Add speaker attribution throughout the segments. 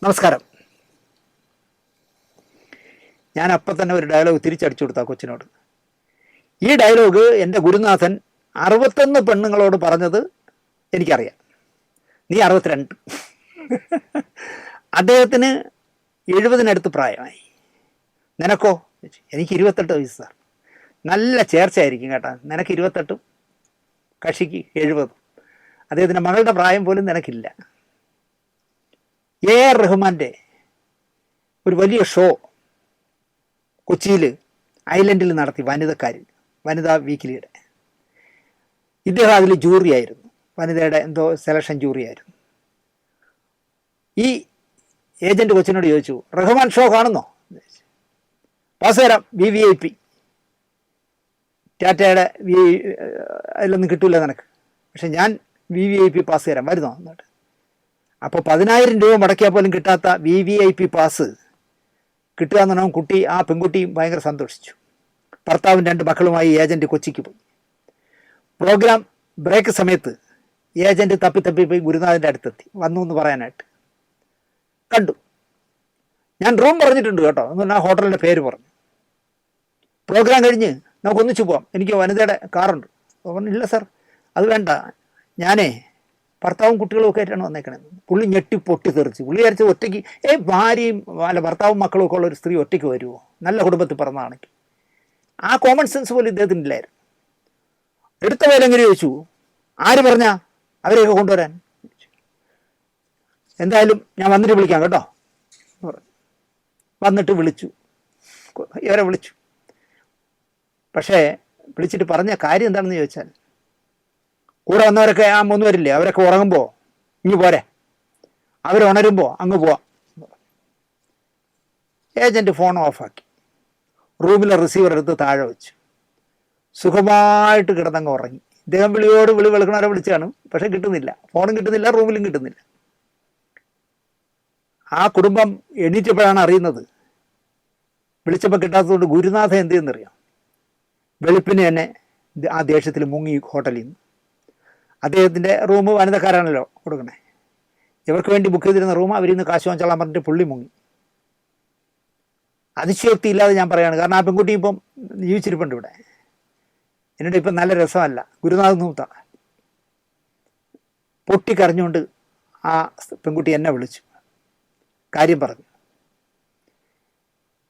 Speaker 1: നമസ്കാരം. ഞാൻ അപ്പം തന്നെ ഒരു ഡയലോഗ് തിരിച്ചടിച്ചു കൊടുത്ത കൊച്ചിനോട്. ഈ ഡയലോഗ് എൻ്റെ ഗുരുനാഥൻ 61 പെണ്ണുങ്ങളോട് പറഞ്ഞത് എനിക്കറിയാം. നീ 62. അദ്ദേഹത്തിന് 70-നടുത്ത് പ്രായമായി. നിനക്കോ? എനിക്ക് 28 വയസ്സ് സാർ. നല്ല ചേർച്ചയായിരിക്കും കേട്ടോ. നിനക്ക് 28, കക്ഷിക്ക് 70. അദ്ദേഹത്തിൻ്റെ മകളുടെ പ്രായം പോലും നിനക്കില്ല. AR റഹ്മാൻ്റെ ഒരു വലിയ ഷോ കൊച്ചിയിൽ ഐലൻഡിൽ നടത്തി, വനിതാ വീക്കിലിയുടെ. ഇദ്ദേഹം അതിൽ ജൂറി ആയിരുന്നു, വനിതയുടെ എന്തോ സെലക്ഷൻ ജൂറി ആയിരുന്നു. ഈ ഏജൻറ്റ് കൊച്ചിനോട് ചോദിച്ചു, റഹ്മാൻ ഷോ കാണുന്നോ? പാസ് തരാം, VIP. ടാറ്റയുടെ അതിലൊന്നും കിട്ടൂല നിനക്ക്, പക്ഷെ ഞാൻ VIP പാസ് തരാം, വരുന്നോ എന്നിട്ട്. അപ്പോൾ 10,000 രൂപ മുടക്കിയാൽ പോലും കിട്ടാത്ത VIP പാസ് കിട്ടുക എന്ന് പറഞ്ഞാൽ ആ പെൺകുട്ടിയും ഭയങ്കര സന്തോഷിച്ചു. ഭർത്താവും 2 മക്കളുമായി ഏജൻറ്റ് കൊച്ചിക്ക് പോയി. പ്രോഗ്രാം ബ്രേക്ക് സമയത്ത് ഏജൻറ്റ് തപ്പി പോയി ഗുരുനാഥൻ്റെ അടുത്തെത്തി, വന്നു എന്ന് പറയാനായിട്ട്. കണ്ടു. ഞാൻ റൂം പറഞ്ഞിട്ടുണ്ട് കേട്ടോ എന്ന് പറഞ്ഞാൽ ഹോട്ടലിൻ്റെ പേര് പറഞ്ഞു. പ്രോഗ്രാം കഴിഞ്ഞ് നമുക്ക് ഒന്നിച്ചു പോവാം, എനിക്ക് വനിതയുടെ കാറുണ്ട്. പറഞ്ഞു, ഇല്ല സാർ അത് വേണ്ട, ഞാനേ ഭർത്താവും കുട്ടികളും ഒക്കെ ആയിട്ടാണ് വന്നേക്കണത്. പുള്ളി ഞെട്ടി പൊട്ടി തെറിച്ച്. പുള്ളി വിചാരിച്ച ഒറ്റയ്ക്ക് ഭാര്യയും ഭർത്താവും മക്കളും ഒക്കെ ഉള്ള ഒരു സ്ത്രീ ഒറ്റയ്ക്ക് വരുമോ, നല്ല കുടുംബത്തിൽ പറഞ്ഞതാണെങ്കിൽ. ആ കോമൺ സെൻസ് പോലും ഇദ്ദേഹത്തിന് ഇല്ലായിരുന്നു. എടുത്ത പേരെങ്ങനെ ചോദിച്ചു, ആര് പറഞ്ഞാ അവരെയൊക്കെ കൊണ്ടുവരാൻ? എന്തായാലും ഞാൻ വന്നിട്ട് വിളിക്കാം കേട്ടോ. വന്നിട്ട് ഇവരെ വിളിച്ചു. പക്ഷേ വിളിച്ചിട്ട് പറഞ്ഞ കാര്യം എന്താണെന്ന് ചോദിച്ചാൽ, കൂടെ വന്നവരൊക്കെ 3 പേരില്ലേ, അവരൊക്കെ ഉറങ്ങുമ്പോൾ ഇങ്ങ് പോരെ, അവരുണരുമ്പോൾ അങ്ങ് പോവാം. ഏജൻറ്റ് ഫോൺ ഓഫാക്കി, റൂമിലെ റിസീവർ എടുത്ത് താഴെ വെച്ചു, സുഖമായിട്ട് കിടന്നങ്ങ് ഉറങ്ങി. ഇദ്ദേഹം വിളി വെളുക്കണവരെ വിളിച്ചാണ്, പക്ഷെ കിട്ടുന്നില്ല, ഫോണും കിട്ടുന്നില്ല, റൂമിലും കിട്ടുന്നില്ല. ആ കുടുംബം എണീറ്റപ്പോഴാണ് അറിയുന്നത്. വിളിച്ചപ്പോൾ കിട്ടാത്തതുകൊണ്ട് ഗുരുനാഥൻ എന്ത് ചെയ്യുന്നറിയാം, വെളുപ്പിന് തന്നെ ആ ദേഷ്യത്തിൽ മുങ്ങി ഹോട്ടലിൽ നിന്ന്. അദ്ദേഹത്തിൻ്റെ റൂം വനിതക്കാരാണല്ലോ കൊടുക്കണേ, ഇവർക്ക് വേണ്ടി ബുക്ക് ചെയ്തിരുന്ന റൂം അവരിൽ നിന്ന് കാശ് വാങ്ങിച്ചോളാൻ പറഞ്ഞിട്ട് പുള്ളി മുങ്ങി. അതിശയോക്തി ഇല്ലാതെ ഞാൻ പറയുകയാണ്, കാരണം ആ പെൺകുട്ടി ഇപ്പം ജീവിച്ചിരിപ്പുണ്ട് ഇവിടെ. എന്നിട്ട് ഇപ്പം നല്ല രസമല്ല. ഗുരുനാഥൻ നൂത്ത പൊട്ടിക്കരഞ്ഞുകൊണ്ട് ആ പെൺകുട്ടി എന്നെ വിളിച്ചു, കാര്യം പറഞ്ഞു.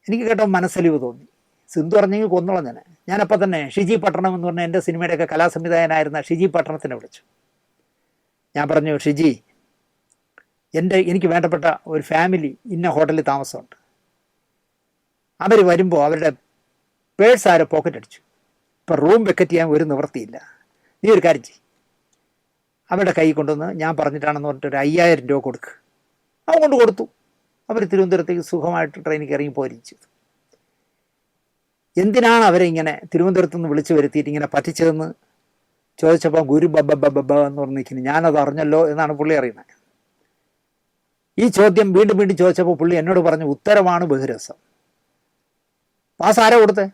Speaker 1: എനിക്ക് കേട്ടോ മനസ്സലിവ് തോന്നി. സിന്ധു പറഞ്ഞെങ്കിൽ കൊന്നോളാം ഞാനപ്പോൾ തന്നെ ഷിജി പട്ടണം എന്ന് പറഞ്ഞ എൻ്റെ സിനിമയുടെയൊക്കെ കലാസംവിധായകനായിരുന്ന ഷിജി പട്ടണത്തിനെ വിളിച്ചു. ഞാൻ പറഞ്ഞു, ഷിജി, എനിക്ക് വേണ്ടപ്പെട്ട ഒരു ഫാമിലി ഇന്ന ഹോട്ടലിൽ താമസമുണ്ട്. അവർ വരുമ്പോൾ അവരുടെ പേഴ്സ് ആരോ പോക്കറ്റ് അടിച്ചു. ഇപ്പം റൂം വെക്കറ്റ് ചെയ്യാൻ ഒരു നിവൃത്തിയില്ല. നീ ഒരു കാര്യം ചെയ്യും, അവരുടെ കൈ കൊണ്ടുവന്ന് ഞാൻ പറഞ്ഞിട്ടാണെന്ന് പറഞ്ഞിട്ട് ഒരു 5,000 രൂപ കൊടുക്ക്. അവൻ കൊണ്ട് കൊടുത്തു. അവർ തിരുവനന്തപുരത്തേക്ക് സുഖമായിട്ട് ട്രെയിനിൽ ഇറങ്ങി പോരുകയും ചെയ്തു. എന്തിനാണ് അവരെ ഇങ്ങനെ തിരുവനന്തപുരത്ത് നിന്ന് വിളിച്ചു വരുത്തിയിട്ട് ഇങ്ങനെ പറ്റിച്ചതെന്ന് ചോദിച്ചപ്പോൾ ഗുരു ബബ്ബ എന്ന് പറഞ്ഞിരിക്കുന്നു. ഞാനത് അറിഞ്ഞല്ലോ എന്നാണ് പുള്ളി അറിയുന്നത്. ഈ ചോദ്യം വീണ്ടും ചോദിച്ചപ്പോൾ പുള്ളി എന്നോട് പറഞ്ഞു, ഉത്തരമാണ് ബഹിരസം. പാസ് ആരാ കൊടുത്തേ?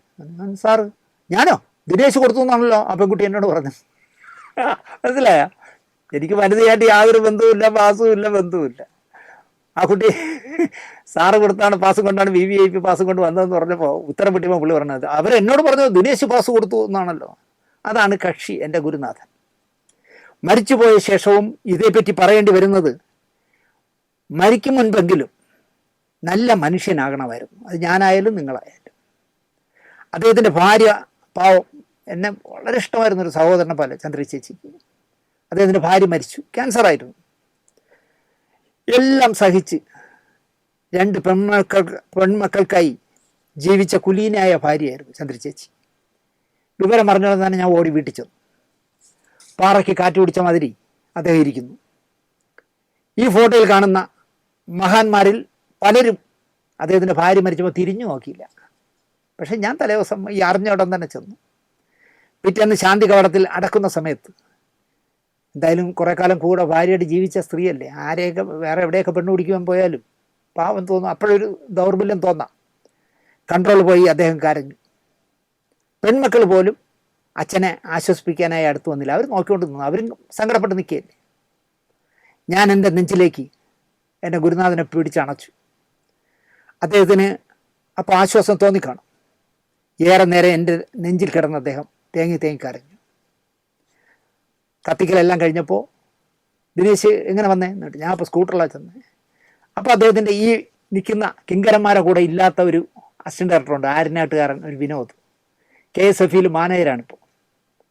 Speaker 1: സാറ്. ഞാനോ? ദിനേശ് കൊടുത്തു എന്നാണല്ലോ ആ പെൺകുട്ടി എന്നോട് പറഞ്ഞു. മനസ്സിലായ? എനിക്ക് വനിതയായിട്ട് യാതൊരു ബന്ധവുമില്ല, പാസും ഇല്ല, ബന്ധവുമില്ല. ആ കുട്ടി സാറ് കൊടുത്താണ്, പാസും കൊണ്ടാണ് VIP പാസും കൊണ്ട് വന്നതെന്ന് പറഞ്ഞപ്പോൾ ഉത്തരം കിട്ടിയപ്പോൾ പുള്ളി പറഞ്ഞത് അവരെന്നോട് പറഞ്ഞത് ദിനേശ് പാസ് കൊടുത്തു എന്നാണല്ലോ. അതാണ് കക്ഷി, എൻ്റെ ഗുരുനാഥൻ. മരിച്ചുപോയ ശേഷവും ഇതേപ്പറ്റി പറയേണ്ടി വരുന്നത്, മരിക്കും മുൻപെങ്കിലും നല്ല മനുഷ്യനാകണമായിരുന്നു. അത് ഞാനായാലും നിങ്ങളായാലും. അദ്ദേഹത്തിൻ്റെ ഭാര്യ പാവം, എന്നെ വളരെ ഇഷ്ടമായിരുന്നു, ഒരു സഹോദരനെ പോലെ, ചന്ദ്ര ചേച്ചിക്ക്. അദ്ദേഹത്തിൻ്റെ ഭാര്യ മരിച്ചു, ക്യാൻസറായിരുന്നു. എല്ലാം സഹിച്ച് 2 പെൺമക്കൾക്കായി ജീവിച്ച കുലീനായ ഭാര്യയായിരുന്നു ചന്ദ്ര ചേച്ചി. വിവരം പറഞ്ഞുകൊണ്ട് തന്നെ ഞാൻ ഓടി വീട്ടിൽ ചെന്നു. പാറയ്ക്ക് കാറ്റ് പിടിച്ച മാതിരി അദ്ദേഹം ഇരിക്കുന്നു. ഈ ഫോട്ടോയിൽ കാണുന്ന മഹാന്മാരിൽ പലരും അദ്ദേഹത്തിൻ്റെ ഭാര്യ മരിച്ചപ്പോൾ തിരിഞ്ഞു നോക്കിയില്ല. പക്ഷെ ഞാൻ തലേദിവസം ഈ അറിഞ്ഞ തന്നെ ചെന്നു. പിറ്റേന്ന് ശാന്തി കവാടത്തിൽ അടക്കുന്ന സമയത്ത്, എന്തായാലും കുറേ കാലം കൂടെ ഭാര്യയായിട്ട് ജീവിച്ച സ്ത്രീയല്ലേ, ആരെയൊക്കെ വേറെ എവിടെയൊക്കെ പെണ്ണ് പിടിക്കുവാൻ പോയാലും പാവം തോന്നും, അപ്പോഴൊരു ദൗർബല്യം തോന്നാം. കൺട്രോൾ പോയി അദ്ദേഹം കരഞ്ഞു. പെൺമക്കൾ പോലും അച്ഛനെ ആശ്വസിപ്പിക്കാനായി അടുത്ത് വന്നില്ല. അവർ നോക്കിക്കൊണ്ട് നിന്നു, അവരും സങ്കടപ്പെട്ട് നിൽക്കുകയല്ലേ. ഞാൻ എൻ്റെ നെഞ്ചിലേക്ക് എൻ്റെ ഗുരുനാഥനെ പിടിച്ചണച്ചു. അദ്ദേഹത്തിന് അപ്പോൾ ആശ്വാസം തോന്നിക്കാണും. ഏറെ നേരം എൻ്റെ നെഞ്ചിൽ കിടന്ന് അദ്ദേഹം തേങ്ങി കരഞ്ഞു. കത്തിക്കലെല്ലാം കഴിഞ്ഞപ്പോൾ ദിനേശ് എങ്ങനെ വന്നേ എന്നിട്ട് ഞാൻ അപ്പോൾ സ്കൂട്ടറിലാണ് ചെന്നേ. അപ്പോൾ അദ്ദേഹത്തിൻ്റെ ഈ നിൽക്കുന്ന കിങ്കരന്മാരെ കൂടെ ഇല്ലാത്ത ഒരു അസിസ്റ്റൻ്റ് ഡയറക്ടറുണ്ട്, ആര്യനാട്ടുകാരൻ, ഒരു വിനോദ്, KSFയിൽ മാനേജരാണിപ്പോൾ.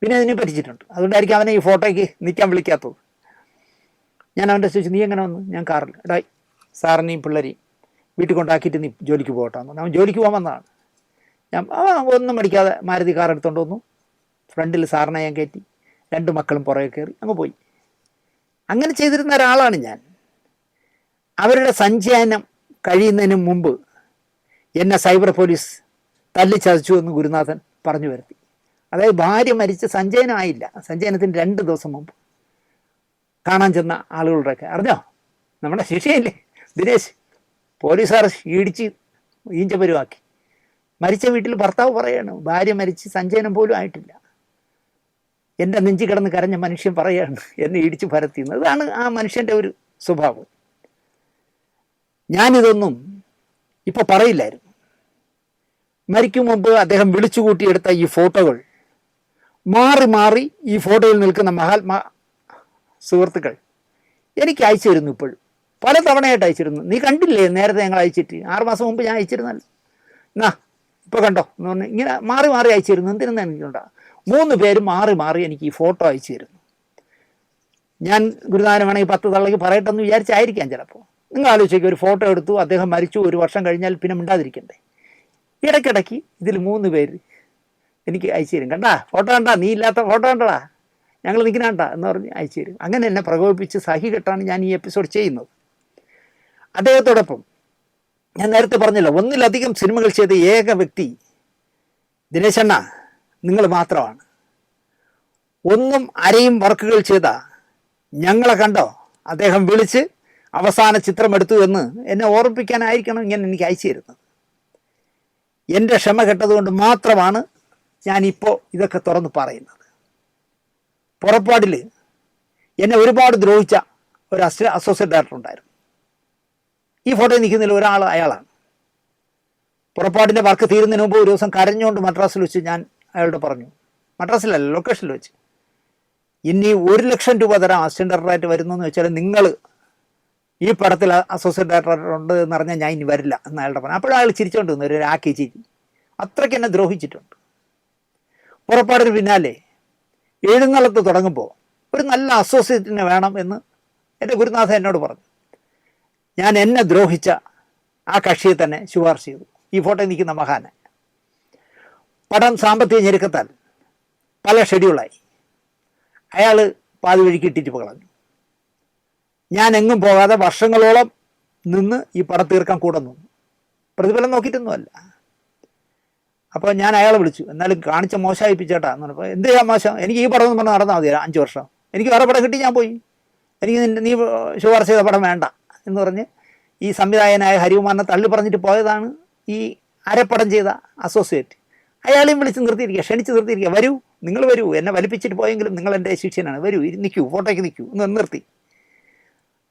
Speaker 1: വിനോദിനെ പറ്റിച്ചിട്ടുണ്ട്. അതുകൊണ്ടായിരിക്കും അവനെ ഈ ഫോട്ടോയ്ക്ക് നിൽക്കാൻ വിളിക്കാത്തത്. ഞാൻ അവൻ്റെ ചോദിച്ചു, നീ എങ്ങനെ വന്നു? ഞാൻ കാറിൽ. എടാ സാറിനെയും പിള്ളേരെയും വീട്ടിൽ കൊണ്ടാക്കിയിട്ട് നീ ജോലിക്ക് പോകട്ടെന്ന്. അവൻ ജോലിക്ക് പോകാൻ വന്നതാണ്. ഞാൻ ഒന്നും മേടിക്കാതെ മാരുതി കാർ എടുത്തുകൊണ്ട് വന്നു. ഫ്രണ്ടിൽ സാറിനെ ഞാൻ കയറ്റി, 2 മക്കളും പുറകെ കയറി അങ്ങ് പോയി. അങ്ങനെ ചെയ്തിരുന്ന ഒരാളാണ് ഞാൻ. അവരുടെ സഞ്ചയനം കഴിയുന്നതിന് മുമ്പ് എന്നെ സൈബർ പോലീസ് തല്ലിച്ചതച്ചു എന്ന് ഗുരുനാഥൻ പറഞ്ഞു വരുത്തി. അതായത് ഭാര്യ മരിച്ച സഞ്ചയനമായില്ല, സഞ്ചയനത്തിന് 2 ദിവസം മുമ്പ് കാണാൻ ചെന്ന ആളുകളുടെയൊക്കെ അറിഞ്ഞോ? നമ്മുടെ ശിക്ഷയില്ലേ ദിനേശ്, പോലീസുകാർ ഇടിച്ച് ഈഞ്ചപരുവാക്കി. മരിച്ച വീട്ടിൽ ഭർത്താവ് പറയാണ്, ഭാര്യ മരിച്ച് സഞ്ചയനം പോലും ആയിട്ടില്ല. എൻ്റെ നെഞ്ചി കിടന്ന് കരഞ്ഞ മനുഷ്യൻ പറയാണ് എന്നെ ഇടിച്ച് പരത്തിയെന്ന്. ഇതാണ് ആ മനുഷ്യൻ്റെ ഒരു സ്വഭാവം. ഞാനിതൊന്നും ഇപ്പോൾ പറയില്ലായിരുന്നു. മരിക്കും മുമ്പ് അദ്ദേഹം വിളിച്ചു കൂട്ടിയെടുത്ത ഈ ഫോട്ടോകൾ മാറി മാറി ഈ ഫോട്ടോയിൽ നിൽക്കുന്ന മഹാത്മാ സുഹൃത്തുക്കൾ എനിക്ക് അയച്ചു തരുന്നു. ഇപ്പോഴും പല തവണയായിട്ട് അയച്ചിരുന്നു. നീ കണ്ടില്ലേ നേരത്തെ ഞങ്ങൾ അയച്ചിട്ട്? 6 മാസം മുമ്പ് ഞാൻ അയച്ചിരുന്നല്ലോ. എന്നാ ഇപ്പോൾ കണ്ടോ എന്ന് പറഞ്ഞ് ഇങ്ങനെ മാറി മാറി അയച്ചിരുന്നു. എന്തിനെന്ന് എനിക്കുണ്ടാ 3 പേരും മാറി മാറി എനിക്ക് ഈ ഫോട്ടോ അയച്ചു തരുന്നു. ഞാൻ ഗുരുനാഥൻ വേണമെങ്കിൽ 10 തള്ളക്ക് പറയട്ടെന്ന് വിചാരിച്ചായിരിക്കാം ചിലപ്പോൾ. നിങ്ങൾ ആലോചിക്കുക, ഒരു ഫോട്ടോ എടുത്തു, അദ്ദേഹം മരിച്ചു, 1 വർഷം കഴിഞ്ഞാൽ പിന്നെ മിണ്ടാതിരിക്കണ്ടേ? ഇടയ്ക്കിടയ്ക്ക് ഇതിൽ 3 പേര് എനിക്ക് അയച്ചു തരും. കണ്ടാ ഫോട്ടോ കണ്ടാ, നീ ഇല്ലാത്ത ഫോട്ടോ കണ്ടടാ, ഞങ്ങൾ നിൽക്കണണ്ട എന്ന് പറഞ്ഞ് അയച്ചു തരും. അങ്ങനെ എന്നെ പ്രകോപിപ്പിച്ച് സഹി കെട്ടാണ് ഞാൻ ഈ എപ്പിസോഡ് ചെയ്യുന്നത്. അദ്ദേഹത്തോടൊപ്പം ഞാൻ നേരത്തെ പറഞ്ഞല്ലോ, 1-ലധികം സിനിമകൾ ചെയ്ത ഏക വ്യക്തി ദിനേശണ്ണ നിങ്ങൾ മാത്രമാണ്. 1 അരയും വർക്കുകൾ ചെയ്ത ഞങ്ങളെ കണ്ടോ അദ്ദേഹം വിളിച്ച് അവസാന ചിത്രമെടുത്തു എന്ന് എന്നെ ഓർമ്മിപ്പിക്കാനായിരിക്കണം ഇങ്ങനെ എനിക്ക് അയച്ചു തരുന്നത്. എൻ്റെ ക്ഷമ കെട്ടതുകൊണ്ട് മാത്രമാണ് ഞാനിപ്പോൾ ഇതൊക്കെ തുറന്ന് പറയുന്നത്. പുറപ്പാടിൽ എന്നെ ഒരുപാട് ദ്രോഹിച്ച ഒരു അസോസിയേറ്റ് ഡയറക്ടർ ഉണ്ടായിരുന്നു. ഈ ഫോട്ടോയിൽ നിൽക്കുന്നതിൽ ഒരാൾ അയാളാണ്. പുറപ്പാടിൻ്റെ വർക്ക് തീരുന്നതിന് മുമ്പ് ഒരു ദിവസം കരഞ്ഞുകൊണ്ട് മദ്രാസിൽ വെച്ച് ഞാൻ അയാളോട് പറഞ്ഞു, മദ്രാസിലല്ല ലൊക്കേഷനിൽ വെച്ച്, ഇനി 1 ലക്ഷം രൂപ തരാം അസിസ്റ്റന്റ് ഡയറക്ടറായിട്ട് വരുന്നു എന്ന് വെച്ചാൽ നിങ്ങൾ ഈ പടത്തിൽ അസോസിയേറ്റ് ഡയറക്ടർ ഉണ്ട് എന്ന് പറഞ്ഞാൽ ഞാൻ ഇനി വരില്ല എന്ന് അയാളുടെ പറഞ്ഞു. അപ്പോഴും അയാൾ ചിരിച്ചുകൊണ്ട് വന്നു, ഒരു ആക്കി ചിരി. അത്രയ്ക്ക് എന്നെ ദ്രോഹിച്ചിട്ടുണ്ട്. പുറപ്പാടിന് പിന്നാലെ എഴുന്നള്ളത്ത് തുടങ്ങുമ്പോൾ ഒരു നല്ല അസോസിയേറ്റിനെ വേണം എന്ന് എൻ്റെ ഗുരുനാഥൻ എന്നോട് പറഞ്ഞു. ഞാൻ എന്നെ ദ്രോഹിച്ച ആ കക്ഷിയെ തന്നെ ശുപാർശ ചെയ്തു, ഈ ഫോട്ടോയിൽ നിൽക്കുന്ന മഹാനെ. പടം സാമ്പത്തിക ഞെരുക്കത്താൽ പല ഷെഡ്യൂളായി. അയാൾ പാതി വഴിക്ക് ഇട്ടിട്ട് കളഞ്ഞു. ഞാൻ എങ്ങും പോകാതെ വർഷങ്ങളോളം നിന്ന് ഈ പടം തീർക്കാൻ കൂടെ നിന്നു. പ്രതിഫലം നോക്കിയിട്ടൊന്നുമല്ല. അപ്പോൾ ഞാൻ അയാളെ വിളിച്ചു, എന്നാലും കാണിച്ച മോശമായിപ്പിച്ചേട്ടാ എന്ന് പറഞ്ഞപ്പോൾ, എന്ത് ചെയ്യാൻ മോശം, എനിക്ക് ഈ പടം എന്ന് പറഞ്ഞാൽ നടന്നാൽ മതി, 5 വർഷം എനിക്ക് വേറെ പടം കിട്ടി ഞാൻ പോയി, എനിക്ക് നീ ശുപാർശ ചെയ്ത പടം വേണ്ട എന്ന് പറഞ്ഞ് ഈ സംവിധായകനായ ഹരികുമാറിനെ തള്ളി പറഞ്ഞിട്ട് പോയതാണ് ഈ അരപ്പടം ചെയ്ത അസോസിയേറ്റ്. അയാളെയും വിളിച്ച് നിർത്തിയിരിക്കുക, ക്ഷണിച്ച് നിർത്തിയിരിക്കുക, വരൂ നിങ്ങൾ വരൂ, എന്നെ വലിപ്പിച്ചിട്ട് പോയെങ്കിലും നിങ്ങൾ എൻ്റെ ശിഷ്യനാണ്, വരൂ നിൽക്കൂ, ഫോട്ടോയ്ക്ക് നിൽക്കൂ എന്ന് നിർത്തി.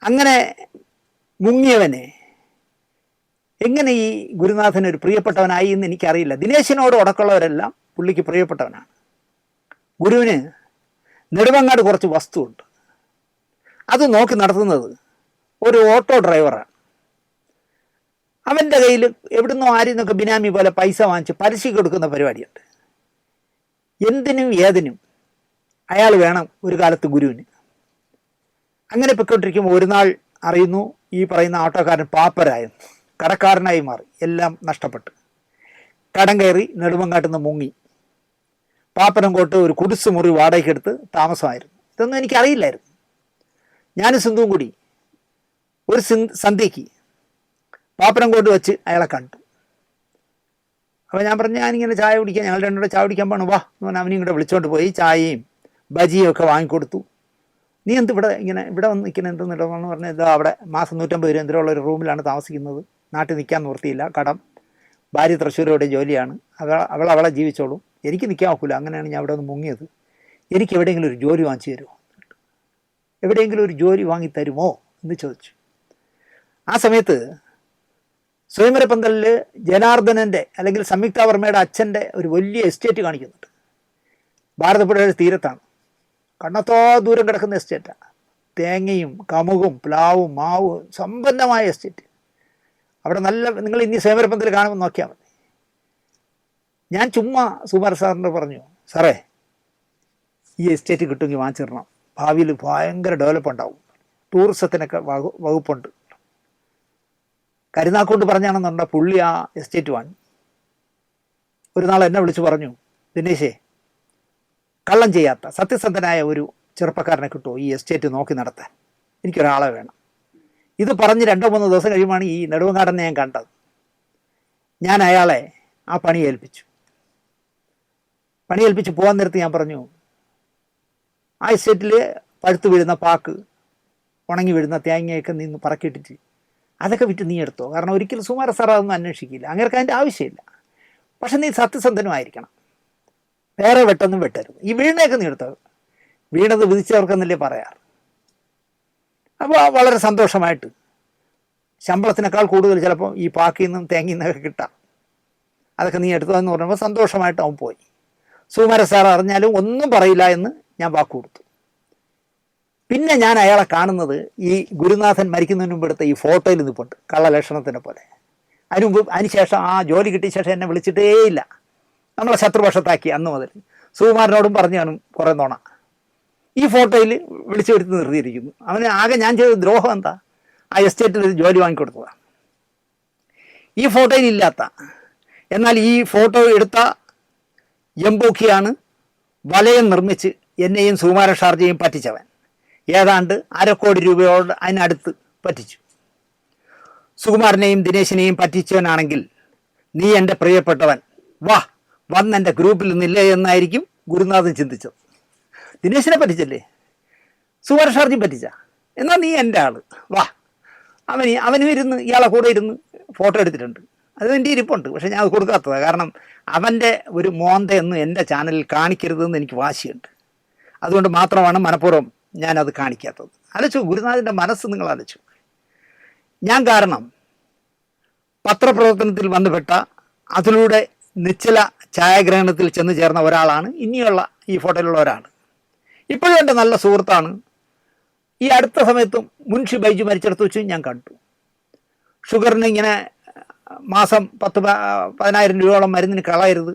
Speaker 1: അങ്ങനെ മുങ്ങിയവനെ എങ്ങനെ ഈ ഗുരുനാഥൻ ഒരു പ്രിയപ്പെട്ടവനായി എന്ന് എനിക്കറിയില്ല. ദിനേശിനോട് ഉടക്കുള്ളവരെല്ലാം പുള്ളിക്ക് പ്രിയപ്പെട്ടവനാണ്. ഗുരുവിന് നെടുമങ്ങാട് കുറച്ച് വസ്തുവുണ്ട്. അത് നോക്കി നടത്തുന്നത് ഒരു ഓട്ടോ ഡ്രൈവറാണ്. അവൻ്റെ കയ്യിൽ എവിടുന്നോ ആരിൽ നിന്നൊക്കെ ബിനാമി പോലെ പൈസ വാങ്ങിച്ച് പലിശയ്ക്ക് കൊടുക്കുന്ന പരിപാടിയുണ്ട്. എന്തിനും ഏതിനും അയാൾ വേണം ഒരു കാലത്ത് ഗുരുവിന്. അങ്ങനെ പൊയ്ക്കൊണ്ടിരിക്കുമ്പോൾ ഒരു നാൾ അറിയുന്നു ഈ പറയുന്ന ഓട്ടോക്കാരൻ പാപ്പരായെന്ന്, കടക്കാരനായി മാറി, എല്ലാം നഷ്ടപ്പെട്ട് കടം കയറി നെടുമങ്ങാട്ടിൽ നിന്ന് മുങ്ങി. പാപ്പനംകോട്ട് ഒരു കുടിസ് മുറി വാടകയ്ക്കെടുത്ത് താമസമായിരുന്നു. ഇതൊന്നും എനിക്കറിയില്ലായിരുന്നു. ഞാനും സിന്ധുവും കൂടി ഒരു സന്ധ്യയ്ക്ക് പാപ്പനംകോട്ട് വെച്ച് അയാളെ കണ്ടു. അപ്പോൾ ഞാൻ പറഞ്ഞു, ഞാനിങ്ങനെ ചായ കുടിക്കാൻ, ഞങ്ങൾ രണ്ടുകൂടെ ചായ കുടിക്കാൻ പോകണം, വാ എന്ന് പറഞ്ഞാൽ അവനും കൂടെ വിളിച്ചുകൊണ്ട് പോയി ചായയും ബജിയും ഒക്കെ വാങ്ങിക്കൊടുത്തു. നീ എന്ത് ഇവിടെ വന്ന് നിൽക്കുന്നത് എന്തെന്നില്ലെന്ന് പറഞ്ഞാൽ, ഇതാ അവിടെ മാസം 150 രൂപ എന്തിനുള്ള ഒരു റൂമിലാണ് താമസിക്കുന്നത്, നാട്ടിൽ നിൽക്കാൻ നിവൃത്തിയില്ല, കടം, ഭാര്യ തൃശ്ശൂരോടെ ജോലിയാണ്, അവളെ ജീവിച്ചോളും, എനിക്ക് നിൽക്കാൻ ഒക്കില്ല. അങ്ങനെയാണ് ഞാൻ അവിടെ ഒന്ന് മുങ്ങിയത്. എനിക്ക് എവിടെയെങ്കിലും ഒരു ജോലി വാങ്ങിച്ചു തരുമോ, എവിടെയെങ്കിലും ഒരു ജോലി വാങ്ങി തരുമോ എന്ന് ചോദിച്ചു. ആ സമയത്ത് സ്വയംവരപ്പന്തലിൽ ജനാർദ്ദനൻ്റെ അല്ലെങ്കിൽ സംയുക്ത വർമ്മയുടെ അച്ഛൻ്റെ ഒരു വലിയ എസ്റ്റേറ്റ് കാണിക്കുന്നുണ്ട്. ഭാരതപ്പുഴയുടെ തീരത്താണ്, കണ്ണത്തോ ദൂരം കിടക്കുന്ന എസ്റ്റേറ്റാണ്. തേങ്ങയും കമുകും പ്ലാവും മാവും സമ്പന്നമായ എസ്റ്റേറ്റ്. അവിടെ നല്ല, നിങ്ങൾ ഇനി സ്വയംവരപ്പന്തൽ കാണുമ്പോൾ നോക്കിയാൽ മതി. ഞാൻ ചുമ്മാ സുമാർ സാറിനോട് പറഞ്ഞു, സാറേ ഈ എസ്റ്റേറ്റ് കിട്ടുമെങ്കിൽ വാങ്ങിച്ചിടണം, ഭാവിയിൽ ഭയങ്കര ഡെവലപ്പ് ഉണ്ടാവും, ടൂറിസത്തിനൊക്കെ വകുപ്പുണ്ട്. കരുനാക്കൊണ്ട് പറഞ്ഞാണെന്നുണ്ട പുള്ളി ആ എസ്റ്റേറ്റ് വാങ്ങി. ഒരു നാൾ എന്നെ വിളിച്ച് പറഞ്ഞു, ദിനേശേ കള്ളം ചെയ്യാത്ത സത്യസന്ധനായ ഒരു ചെറുപ്പക്കാരനെ കിട്ടുമോ ഈ എസ്റ്റേറ്റ് നോക്കി നടത്താൻ, എനിക്കൊരാളെ വേണം. ഇത് പറഞ്ഞ് 2-3 ദിവസം കഴിയുമ്പോൾ ഈ നെടുവങ്ങാടനെ ഞാൻ കണ്ടത്. ഞാൻ അയാളെ ആ പണി ഏൽപ്പിച്ച് പോകാൻ നേരത്ത് ഞാൻ പറഞ്ഞു, ആ എസ്റ്റേറ്റിൽ പഴുത്ത് വീഴുന്ന പാക്ക്, ഉണങ്ങി വീഴുന്ന തേങ്ങയൊക്കെ നിന്ന് പറക്കിയിട്ടിട്ട് അതൊക്കെ വിറ്റ് നീ എടുത്തോ. കാരണം ഒരിക്കലും സുമാര സാർ അതൊന്നും അന്വേഷിക്കില്ല, അങ്ങനെ അതിൻ്റെ ആവശ്യമില്ല. പക്ഷെ നീ സത്യസന്ധനുമായിരിക്കണം, വേറെ വെട്ടൊന്നും വെട്ടരുത്. ഈ വീണയൊക്കെ നീ എടുത്തോ, വീണത് വിധിച്ചവർക്കെന്നല്ലേ പറയാറ്. അപ്പോൾ വളരെ സന്തോഷമായിട്ട് ശമ്പളത്തിനേക്കാൾ കൂടുതൽ ചിലപ്പോൾ ഈ പാക്കിൽ നിന്നും തേങ്ങയിൽ നിന്നൊക്കെ കിട്ടാം, അതൊക്കെ നീ എടുത്തോ എന്ന് പറയുമ്പോൾ സന്തോഷമായിട്ട് അവൻ പോയി. സുമാര സാർ അറിഞ്ഞാലും ഒന്നും പറയില്ല എന്ന് ഞാൻ വാക്ക് കൊടുത്തു. പിന്നെ ഞാൻ അയാളെ കാണുന്നത് ഈ ഗുരുനാഥൻ മരിക്കുന്നതിന് മുമ്പ് എടുത്ത ഈ ഫോട്ടോയിൽ നിൽപ്പുണ്ട്, കള്ളലക്ഷണത്തിനെ പോലെ. അതിനുശേഷം ആ ജോലി കിട്ടിയ ശേഷം എന്നെ വിളിച്ചിട്ടേയില്ല, നമ്മളെ ശത്രുപക്ഷത്താക്കി അന്ന് മുതൽ. സുകുമാരനോടും പറഞ്ഞു കാണും കുറേ നോണ. ഈ ഫോട്ടോയിൽ വിളിച്ചു വരുത്തി നിർത്തിയിരിക്കുന്നു. അവന് ആകെ ഞാൻ ചെയ്ത ദ്രോഹം എന്താ, ആ എസ്റ്റേറ്റിൽ ഒരു ജോലി വാങ്ങിക്കൊടുത്തതാണ്. ഈ ഫോട്ടോയിൽ ഇല്ലാത്ത, എന്നാൽ ഈ ഫോട്ടോ എടുത്ത എംബോക്കിയാണ് വലയം നിർമ്മിച്ച് എന്നെയും സുകുമാരൻ ഷാർജയും പറ്റിച്ചവൻ. ഏതാണ്ട് 1/2 കോടി രൂപയോട് അതിനടുത്ത് പറ്റിച്ചു. സുകുമാരനെയും ദിനേശിനെയും പറ്റിച്ചവനാണെങ്കിൽ നീ എൻ്റെ പ്രിയപ്പെട്ടവൻ, വന്ന് എൻ്റെ ഗ്രൂപ്പിൽ നിന്നില്ലേ എന്നായിരിക്കും ഗുരുനാഥൻ ചിന്തിച്ചത്. ദിനേശിനെ പറ്റിച്ചല്ലേ, സുകുമാരൻ ഷാർജയും പറ്റിച്ച, എന്നാൽ നീ എൻ്റെ ആള്, അവനും ഇരുന്ന് ഇയാളെ കൂടെ ഇരുന്ന് ഫോട്ടോ എടുത്തിട്ടുണ്ട്. അത് എൻ്റെ ഇരിപ്പുണ്ട്, പക്ഷെ ഞാൻ അത് കൊടുക്കാത്തതാണ്. കാരണം അവൻ്റെ ഒരു മോന്തയൊന്നും എൻ്റെ ചാനലിൽ കാണിക്കരുതെന്ന് എനിക്ക് വാശിയുണ്ട്. അതുകൊണ്ട് മാത്രമാണ് മനഃപൂർവ്വം ഞാനത് കാണിക്കാത്തത്. ആലോചിച്ചു, ഗുരുനാഥൻ്റെ മനസ്സ് നിങ്ങൾ ആലോചിച്ചു. ഞാൻ കാരണം പത്രപ്രവർത്തനത്തിൽ വന്നുപെട്ട, അതിലൂടെ നിശ്ചല ഛായാഗ്രഹണത്തിൽ ചെന്ന് ചേർന്ന ഒരാളാണ് ഇനിയുള്ള ഈ ഫോട്ടോയിലുള്ള ഒരാൾ. ഇപ്പോഴും എൻ്റെ നല്ല സുഹൃത്താണ്. ഈ അടുത്ത സമയത്തും മുൻഷി ബൈജു മരിച്ചെടുത്ത് വെച്ച് ഞാൻ കണ്ടു. ഷുഗറിന് ഇങ്ങനെ മാസം 10,000 രൂപയോളം മരുന്നിന് കളയരുത്.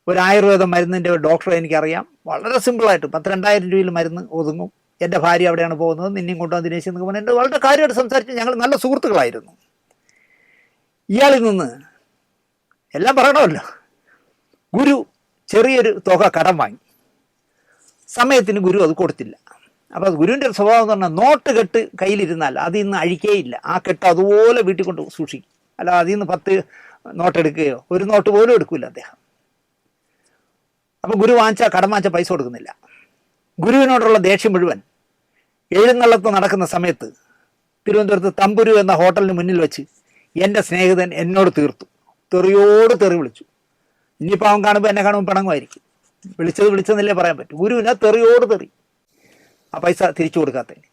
Speaker 1: ഒരു ആയുർവേദ മരുന്നിൻ്റെ ഒരു ഡോക്ടറെ എനിക്കറിയാം, വളരെ സിമ്പിളായിട്ട് 10,000-2,000 രൂപയിൽ മരുന്ന് ഒതുങ്ങും. എൻ്റെ ഭാര്യ അവിടെയാണ് പോകുന്നത്, നിന്നെയും കൊണ്ടുവന്ന് ദിനേശ് എന്നൊക്കെ പറഞ്ഞാൽ എൻ്റെ വളരെ കാര്യമായിട്ട് സംസാരിച്ച് ഞങ്ങൾ നല്ല സുഹൃത്തുക്കളായിരുന്നു. ഇയാളിൽ നിന്ന് എല്ലാം പറയണമല്ലോ, ഗുരു ചെറിയൊരു തുക കടം വാങ്ങി. സമയത്തിന് ഗുരു അത് കൊടുത്തില്ല. അപ്പോൾ ഗുരുവിൻ്റെ ഒരു സ്വഭാവം എന്ന് പറഞ്ഞാൽ നോട്ട് കെട്ട് കയ്യിലിരുന്നാൽ അതിൽ നിന്ന് അഴിക്കേയില്ല. ആ കെട്ട് അതുപോലെ വീട്ടിൽ കൊണ്ട് സൂക്ഷിക്കും. അല്ല അതിൽ നിന്ന് 10 നോട്ട് എടുക്കുകയോ ഒരു നോട്ട് പോലും എടുക്കില്ല അദ്ദേഹം. അപ്പോൾ ഗുരു കടം വാങ്ങിച്ച പൈസ കൊടുക്കുന്നില്ല. ഗുരുവിനോടുള്ള ദേഷ്യം മുഴുവൻ എഴുന്നള്ളത്ത് നടക്കുന്ന സമയത്ത് തിരുവനന്തപുരത്ത് തമ്പുരു എന്ന ഹോട്ടലിന് മുന്നിൽ വെച്ച് എൻ്റെ സ്നേഹിതൻ എന്നോട് തീർത്തു. തെറിയോട് തെറി വിളിച്ചു. ഇനിയിപ്പോൾ അവൻ കാണുമ്പോൾ എന്നെ കാണുമ്പോൾ പിണങ്ങുമായിരിക്കും. വിളിച്ചതെന്നല്ലേ പറയാൻ പറ്റും. ഗുരുവിനെ തെറിയോട് തെറി. ആ പൈസ തിരിച്ചു കൊടുക്കാത്തതിന്